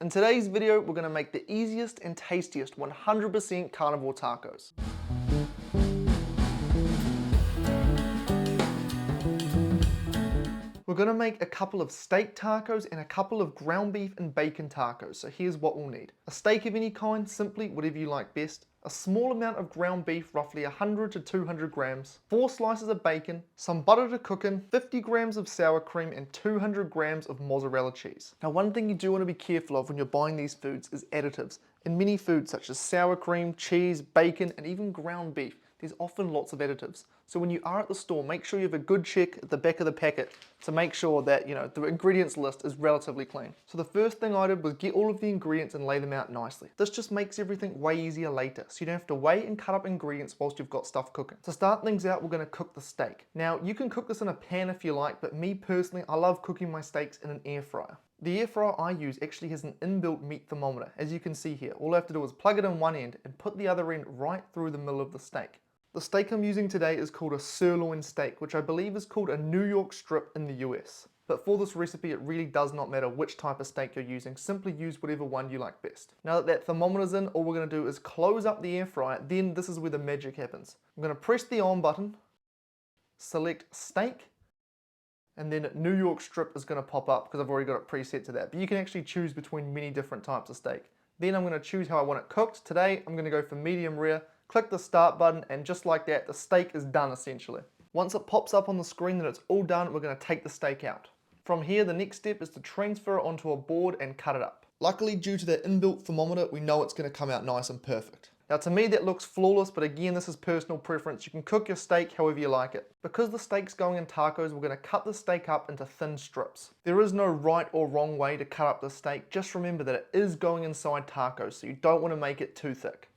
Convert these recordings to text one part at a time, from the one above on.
In today's video, we're going to make the easiest and tastiest 100% carnivore tacos. We're going to make a couple of steak tacos and a couple of ground beef and bacon tacos, so here's what we'll need. A steak of any kind, simply whatever you like best. A small amount of ground beef, roughly 100 to 200 grams, 4 slices of bacon, some butter to cook in, 50 grams of sour cream, and 200 grams of mozzarella cheese. Now, one thing you do want to be careful of when you're buying these foods is additives. In many foods such as sour cream, cheese, bacon, and even ground beef, there's often lots of additives. So when you are at the store, make sure you have a good check at the back of the packet to make sure that, the ingredients list is relatively clean. So the first thing I did was get all of the ingredients and lay them out nicely. This just makes everything way easier later, so you don't have to weigh and cut up ingredients whilst you've got stuff cooking. To start things out, we're going to cook the steak. Now, you can cook this in a pan if you like, but me personally, I love cooking my steaks in an air fryer. The air fryer I use actually has an inbuilt meat thermometer, as you can see here. All I have to do is plug it in one end and put the other end right through the middle of the steak. The steak I'm using today is called a sirloin steak, which I believe is called a New York strip in the US. But for this recipe, it really does not matter which type of steak you're using, simply use whatever one you like best. Now that that thermometer's in, all we're going to do is close up the air fryer, then this is where the magic happens. I'm going to press the on button, select steak, and then New York strip is going to pop up because I've already got it preset to that. But you can actually choose between many different types of steak. Then I'm going to choose how I want it cooked. Today, I'm going to go for medium rare. Click the start button, and just like that, the steak is done essentially. Once it pops up on the screen that it's all done, we're going to take the steak out. From here, the next step is to transfer it onto a board and cut it up. Luckily, due to that inbuilt thermometer, we know it's going to come out nice and perfect. Now to me that looks flawless, but again, this is personal preference. You can cook your steak however you like it. Because the steak's going in tacos, we're going to cut the steak up into thin strips. There is no right or wrong way to cut up the steak. Just remember that it is going inside tacos, so you don't want to make it too thick.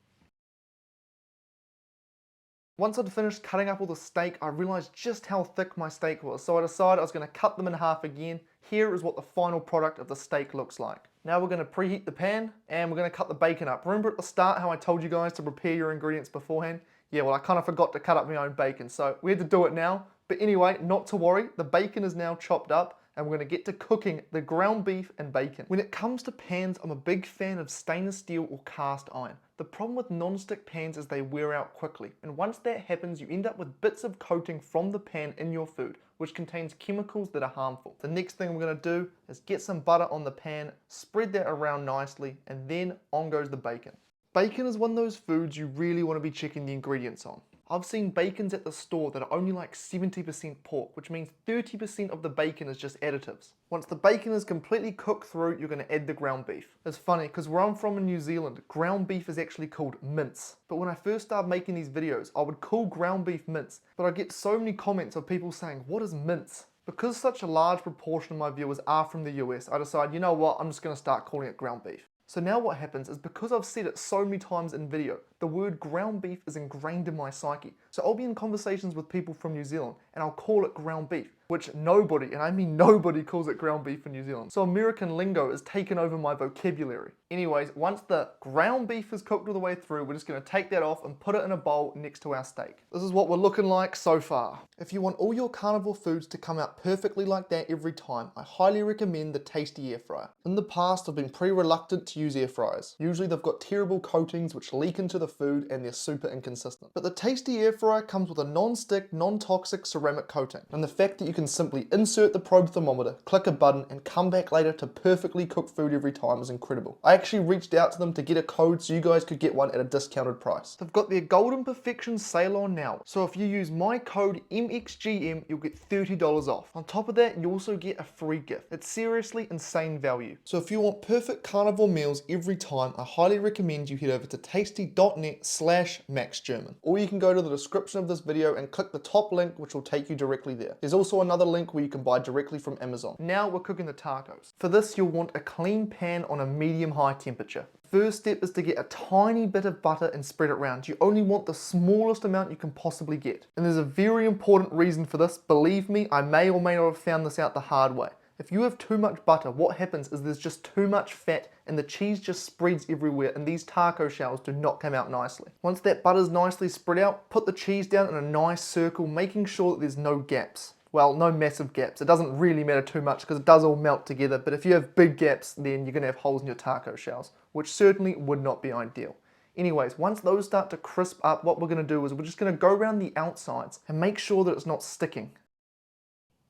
Once I'd finished cutting up all the steak, I realized just how thick my steak was, so I decided I was going to cut them in half again. Here is what the final product of the steak looks like. Now we're going to preheat the pan, and we're going to cut the bacon up. Remember at the start how I told you guys to prepare your ingredients beforehand? Yeah, well I kind of forgot to cut up my own bacon, so we had to do it now. But anyway, not to worry, the bacon is now chopped up, and we're going to get to cooking the ground beef and bacon. When it comes to pans, I'm a big fan of stainless steel or cast iron. The problem with non-stick pans is they wear out quickly, and once that happens, you end up with bits of coating from the pan in your food, which contains chemicals that are harmful. The next thing we're going to do is get some butter on the pan, spread that around nicely, and then on goes the bacon. Bacon is one of those foods you really want to be checking the ingredients on. I've seen bacons at the store that are only like 70% pork, which means 30% of the bacon is just additives. Once the bacon is completely cooked through, you're going to add the ground beef. It's funny, because where I'm from in New Zealand, ground beef is actually called mince. But when I first started making these videos, I would call ground beef mince, but I get so many comments of people saying, what is mince? Because such a large proportion of my viewers are from the US, I decided, you know what, I'm just going to start calling it ground beef. So now what happens is, because I've said it so many times in video, the word ground beef is ingrained in my psyche. So I'll be in conversations with people from New Zealand and I'll call it ground beef, which nobody, and I mean nobody, calls it ground beef in New Zealand. So American lingo has taken over my vocabulary. Anyways, once the ground beef is cooked all the way through, we're just going to take that off and put it in a bowl next to our steak. This is what we're looking like so far. If you want all your carnivore foods to come out perfectly like that every time, I highly recommend the Tastee Air Fryer. In the past, I've been pretty reluctant to use air fryers. Usually they've got terrible coatings which leak into the food and they're super inconsistent. But the Tastee Air Fryer comes with a non-stick, non-toxic ceramic coating. And the fact that you can simply insert the probe thermometer, click a button, and come back later to perfectly cook food every time is incredible. I actually reached out to them to get a code so you guys could get one at a discounted price. They've got their Golden Perfection sale on now, so if you use my code MXGM, you'll get $30 off. On top of that, you also get a free gift. It's seriously insane value. So if you want perfect carnivore meals every time, I highly recommend you head over to tasty.net/maxgerman. Or you can go to the description of this video and click the top link, which will take you directly there. There's also another link where you can buy directly from Amazon. Now we're cooking the tacos. For this, you'll want a clean pan on a medium-high temperature. First step is to get a tiny bit of butter and spread it around. You only want the smallest amount you can possibly get. And there's a very important reason for this. Believe me, I may or may not have found this out the hard way. If you have too much butter, what happens is there's just too much fat and the cheese just spreads everywhere, and these taco shells do not come out nicely. Once that butter's nicely spread out, put the cheese down in a nice circle, making sure that there's no gaps. Well, no massive gaps. It doesn't really matter too much because it does all melt together, but if you have big gaps, then you're going to have holes in your taco shells, which certainly would not be ideal. Anyways, once those start to crisp up, what we're going to do is we're just going to go around the outsides and make sure that it's not sticking.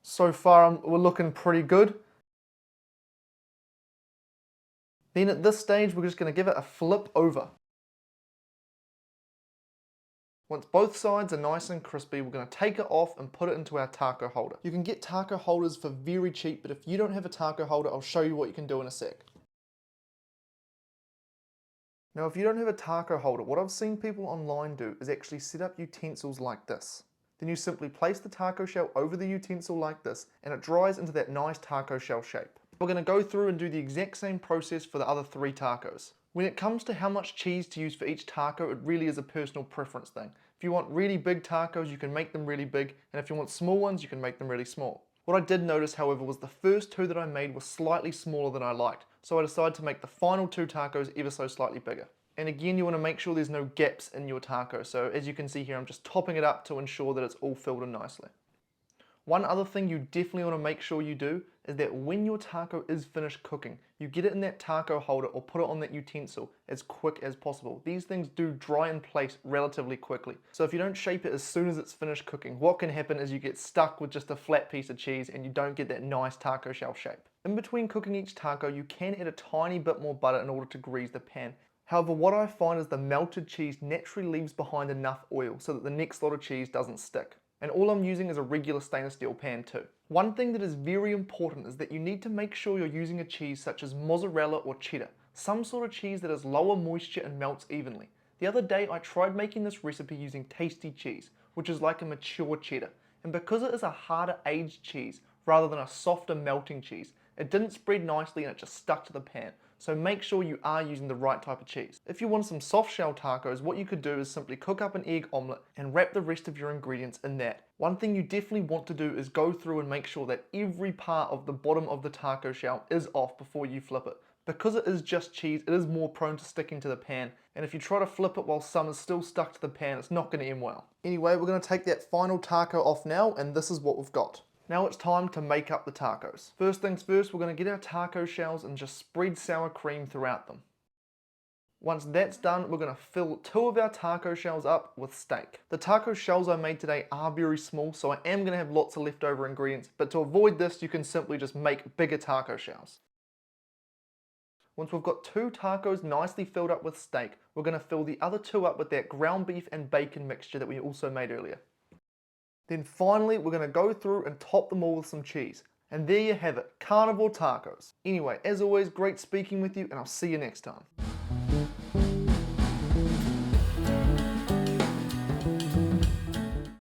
So far, we're looking pretty good. Then at this stage, we're just going to give it a flip over. Once both sides are nice and crispy, we're going to take it off and put it into our taco holder. You can get taco holders for very cheap, but if you don't have a taco holder, I'll show you what you can do in a sec. Now, if you don't have a taco holder, what I've seen people online do is actually set up utensils like this. Then you simply place the taco shell over the utensil like this, and it dries into that nice taco shell shape. We're going to go through and do the exact same process for the other 3 tacos. When it comes to how much cheese to use for each taco, it really is a personal preference thing. If you want really big tacos, you can make them really big, and if you want small ones, you can make them really small. What I did notice, however, was the first 2 that I made were slightly smaller than I liked, so I decided to make the final 2 tacos ever so slightly bigger. And again, you want to make sure there's no gaps in your taco, so as you can see here, I'm just topping it up to ensure that it's all filled in nicely. One other thing you definitely want to make sure you do is that when your taco is finished cooking, you get it in that taco holder or put it on that utensil as quick as possible. These things do dry in place relatively quickly. So if you don't shape it as soon as it's finished cooking, what can happen is you get stuck with just a flat piece of cheese and you don't get that nice taco shell shape. In between cooking each taco, you can add a tiny bit more butter in order to grease the pan. However, what I find is the melted cheese naturally leaves behind enough oil so that the next lot of cheese doesn't stick. And all I'm using is a regular stainless steel pan too. One thing that is very important is that you need to make sure you're using a cheese such as mozzarella or cheddar, some sort of cheese that has lower moisture and melts evenly. The other day I tried making this recipe using Tastee cheese, which is like a mature cheddar, and because it is a harder aged cheese rather than a softer melting cheese, it didn't spread nicely and it just stuck to the pan. So make sure you are using the right type of cheese. If you want some soft shell tacos, what you could do is simply cook up an egg omelette and wrap the rest of your ingredients in that. One thing you definitely want to do is go through and make sure that every part of the bottom of the taco shell is off before you flip it. Because it is just cheese, it is more prone to sticking to the pan, and if you try to flip it while some is still stuck to the pan, it's not going to end well. Anyway, we're going to take that final taco off now, and this is what we've got. Now it's time to make up the tacos. First things first, we're going to get our taco shells and just spread sour cream throughout them. Once that's done, we're going to fill 2 of our taco shells up with steak. The taco shells I made today are very small, so I am going to have lots of leftover ingredients, but to avoid this, you can simply just make bigger taco shells. Once we've got 2 tacos nicely filled up with steak, we're going to fill the other 2 up with that ground beef and bacon mixture that we also made earlier. Then finally, we're going to go through and top them all with some cheese. And there you have it, carnivore tacos. Anyway, as always, great speaking with you, and I'll see you next time.